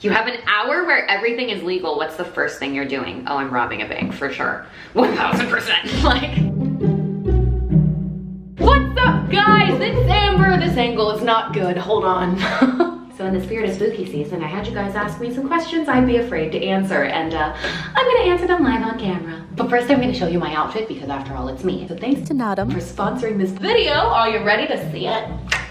You have an hour where everything is legal. What's the first thing you're doing? Oh, I'm robbing a bank for sure. 1000%. Like, what's up, guys? It's Amber. This angle is not good. Hold on. So in the spirit of spooky season, I had you guys ask me some questions I'd be afraid to answer, and I'm gonna answer them live on camera. But first I'm gonna show you my outfit because after all, it's me. So thanks to Nadam for sponsoring this video. Are you ready to see it?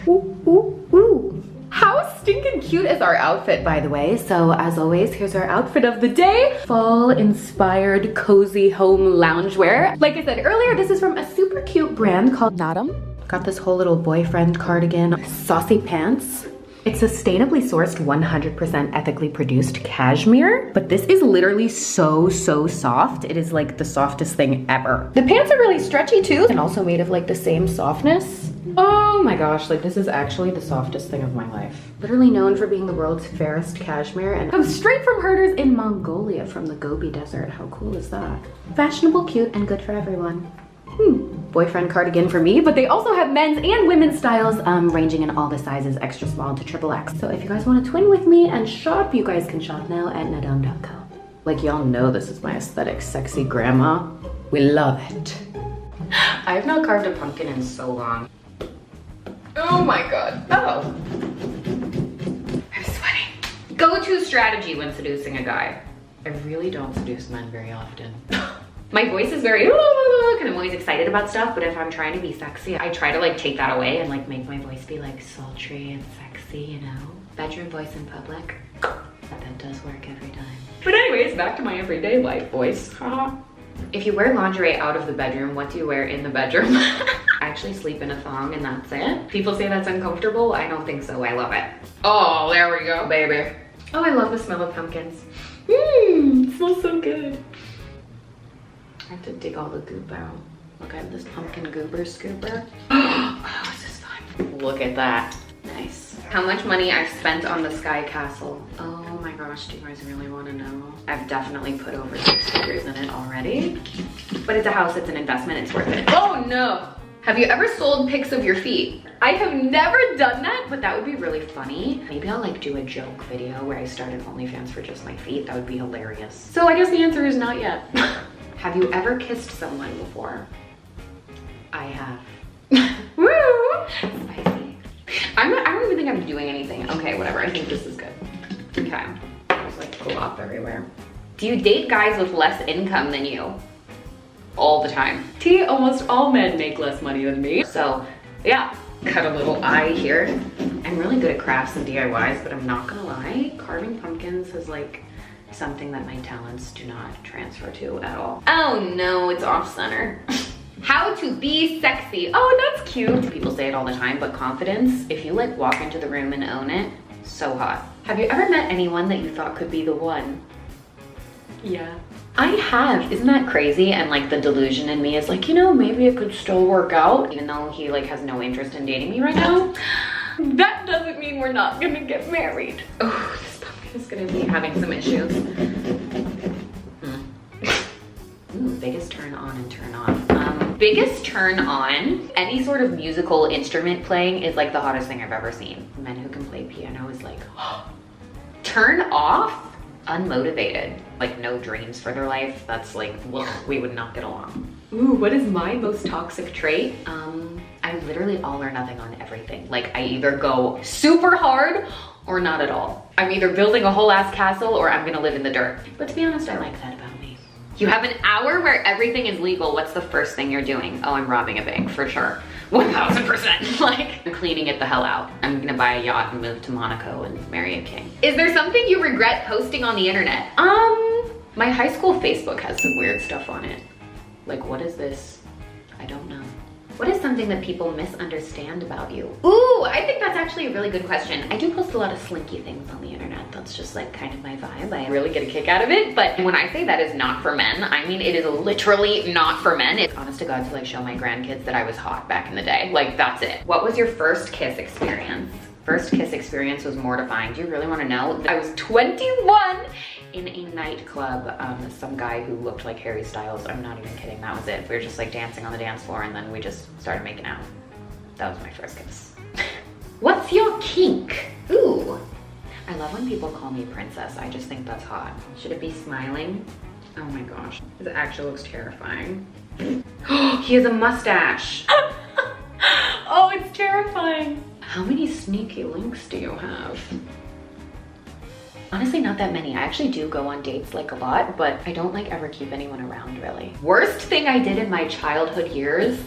Ooh, ooh, ooh. How stinking cute is our outfit, by the way? So as always, here's our outfit of the day. Fall inspired cozy home loungewear. Like I said earlier, this is from a super cute brand called Nadam. Got this whole little boyfriend cardigan, saucy pants. It's sustainably sourced, 100% ethically produced cashmere, but this is literally so soft. It is like the softest thing ever. The pants are really stretchy too, and also made of like the same softness. Oh my gosh, like this is actually the softest thing of my life. Literally known for being the world's fairest cashmere, and comes straight from herders in Mongolia from the Gobi Desert. How cool is that? Fashionable, cute, and good for everyone. Boyfriend cardigan for me, but they also have men's and women's styles, ranging in all the sizes, extra small to XXX. So if you guys want to twin with me and shop, you guys can shop now at nadam.co. Like, y'all know this is my aesthetic, sexy grandma. We love it. I have not carved a pumpkin in so long. Oh my god. Oh. I'm sweating. Go-to strategy when seducing a guy. I really don't seduce men very often. My voice is very, and I'm always excited about stuff, but if I'm trying to be sexy, I try to like take that away and like make my voice be like sultry and sexy, you know? Bedroom voice in public. That does work every time. But anyways, back to my everyday life voice. If you wear lingerie out of the bedroom, what do you wear in the bedroom? I actually sleep in a thong and that's it. People say that's uncomfortable. I don't think so. I love it. Oh, there we go, baby. Oh, I love the smell of pumpkins. It smells so good. I have to dig all the goop out. Look, I have this pumpkin goober scooper. Oh, this is fun. Look at that. Nice. How much money I've spent on the Sky Castle. Oh my gosh, do you guys really want to know? I've definitely put over 6 figures in it already. But it's a house, it's an investment, it's worth it. Oh no! Have you ever sold pics of your feet? I have never done that, but that would be really funny. Maybe I'll like do a joke video where I started OnlyFans for just my feet. That would be hilarious. So I guess the answer is not yet. Have you ever kissed someone before? I have. Woo! Spicy. I don't even think I'm doing anything. Okay, whatever. I think this is good. Okay. There's like glop everywhere. Do you date guys with less income than you? All the time. Almost all men make less money than me. So yeah, cut a little eye here. I'm really good at crafts and DIYs, but I'm not gonna lie, carving pumpkins is like something that my talents do not transfer to at all. Oh no, it's off center. How to be sexy. Oh, that's cute. People say it all the time, but confidence, if you like walk into the room and own it, so hot. Have you ever met anyone that you thought could be the one? Yeah. I have. Isn't that crazy? And like the delusion in me is like, you know, maybe it could still work out, even though he like has no interest in dating me right now. That doesn't mean we're not gonna get married. Oh, this pumpkin is gonna be having some issues. Ooh, biggest turn on and turn off. Biggest turn on, any sort of musical instrument playing is like the hottest thing I've ever seen. Men who can play piano is like, turn off? Unmotivated, like no dreams for their life. That's like, we would not get along. Ooh, what is my most toxic trait? I literally all or nothing on everything. Like I either go super hard or not at all. I'm either building a whole ass castle or I'm gonna live in the dirt. But to be honest, I like that about me. You have an hour where everything is legal. What's the first thing you're doing? Oh, I'm robbing a bank for sure. 1000%. Like, I'm cleaning it the hell out. I'm gonna buy a yacht and move to Monaco and marry a king. Is there something you regret posting on the internet? My high school Facebook has some weird stuff on it. Like, what is this? I don't know. What is something that people misunderstand about you? Ooh, I think that's actually a really good question. I do post a lot of slinky things on the internet. That's just like kind of my vibe. I really get a kick out of it. But when I say that is not for men, I mean it is literally not for men. It's honest to God to like show my grandkids that I was hot back in the day. Like that's it. What was your first kiss experience? First kiss experience was mortifying. Do you really want to know? I was 21 in a nightclub. Some guy who looked like Harry Styles. I'm not even kidding. That was it. We were just like dancing on the dance floor and then we just started making out. That was my first kiss. What's your kink? Ooh, I love when people call me princess. I just think that's hot. Should it be smiling? Oh my gosh, this actually looks terrifying. He has a mustache. Oh, it's terrifying. How many sneaky links do you have? Honestly, not that many. I actually do go on dates like a lot, but I don't like ever keep anyone around really. Worst thing I did in my childhood years,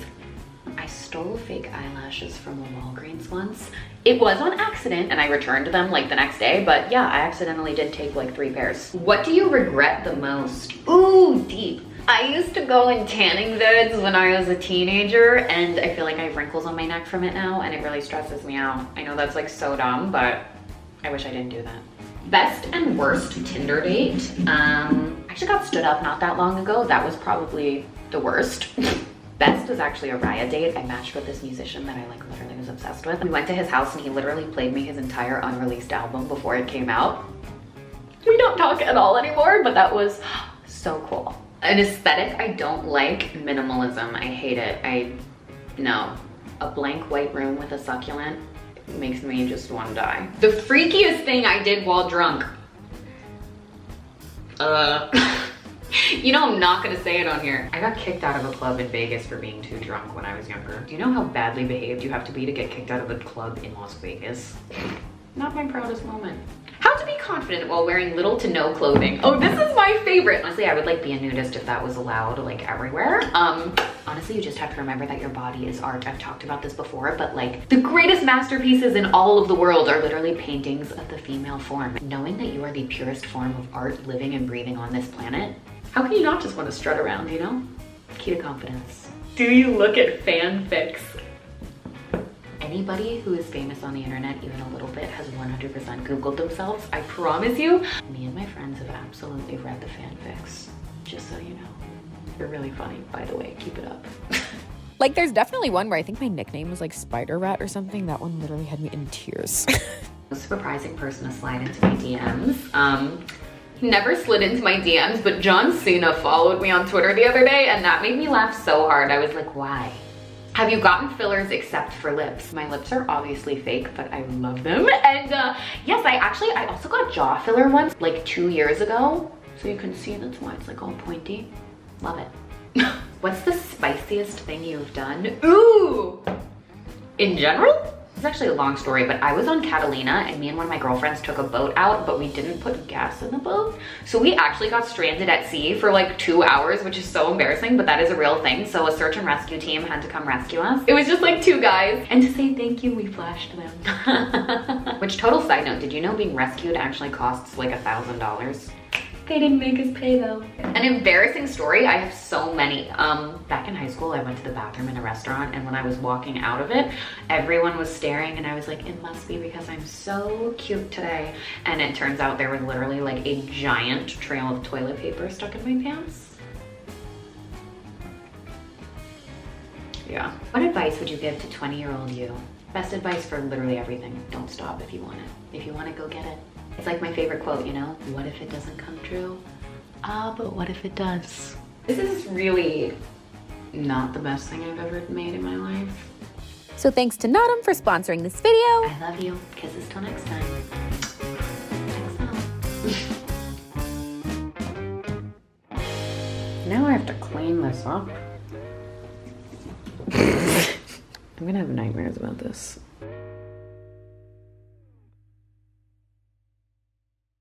I stole fake eyelashes from a Walgreens once. It was on accident and I returned them like the next day, but yeah, I accidentally did take like 3 pairs. What do you regret the most? Ooh, deep. I used to go in tanning beds when I was a teenager and I feel like I have wrinkles on my neck from it now and it really stresses me out. I know that's like so dumb, but I wish I didn't do that. Best and worst Tinder date. I actually got stood up not that long ago. That was probably the worst. Best was actually a Raya date. I matched with this musician that I like literally was obsessed with. We went to his house and he literally played me his entire unreleased album before it came out. We don't talk at all anymore, but that was so cool. An aesthetic I don't like, minimalism. I hate it. No. A blank white room with a succulent makes me just want to die. The freakiest thing I did while drunk. You know I'm not gonna say it on here. I got kicked out of a club in Vegas for being too drunk when I was younger. Do you know how badly behaved you have to be to get kicked out of a club in Las Vegas? Not my proudest moment. How to be confident while wearing little to no clothing. Oh, this is my favorite. Honestly, I would like be a nudist if that was allowed like everywhere. Honestly, you just have to remember that your body is art. I've talked about this before, but like the greatest masterpieces in all of the world are literally paintings of the female form. Knowing that you are the purest form of art living and breathing on this planet, how can you not just want to strut around, you know? Key to confidence. Do you look at fanfics? Anybody who is famous on the internet even a little bit has 100% Googled themselves. I promise you. Me and my friends have absolutely read the fanfics, just so you know. They're really funny, by the way. Keep it up. Like, there's definitely one where I think my nickname was like Spider Rat or something. That one literally had me in tears. Most surprising person to slide into my DMs. Never slid into my DMs, but John Cena followed me on Twitter the other day and that made me laugh so hard. I was like, why? Have you gotten fillers except for lips? My lips are obviously fake, but I love them. And yes, I also got jaw filler once, like 2 years ago. So you can see that's why it's like all pointy. Love it. What's the spiciest thing you've done? Ooh! In general? It's actually a long story, but I was on Catalina and me and one of my girlfriends took a boat out, but we didn't put gas in the boat. So we actually got stranded at sea for like 2 hours, which is so embarrassing, but that is a real thing. So a search and rescue team had to come rescue us. It was just like 2 guys. And to say thank you, we flashed them. Which, total side note, did you know being rescued actually costs like $1,000? They didn't make us pay though. An embarrassing story, I have so many. Back in high school, I went to the bathroom in a restaurant and when I was walking out of it, everyone was staring and I was like, it must be because I'm so cute today. And it turns out there was literally like a giant trail of toilet paper stuck in my pants. Yeah. What advice would you give to 20-year-old you? Best advice for literally everything. Don't stop if you want it. If you want it, go get it. It's like my favorite quote, you know? What if it doesn't come true? But what if it does? This is really not the best thing I've ever made in my life. So thanks to Natum for sponsoring this video. I love you. Kisses till next time. Now I have to clean this up. I'm gonna have nightmares about this.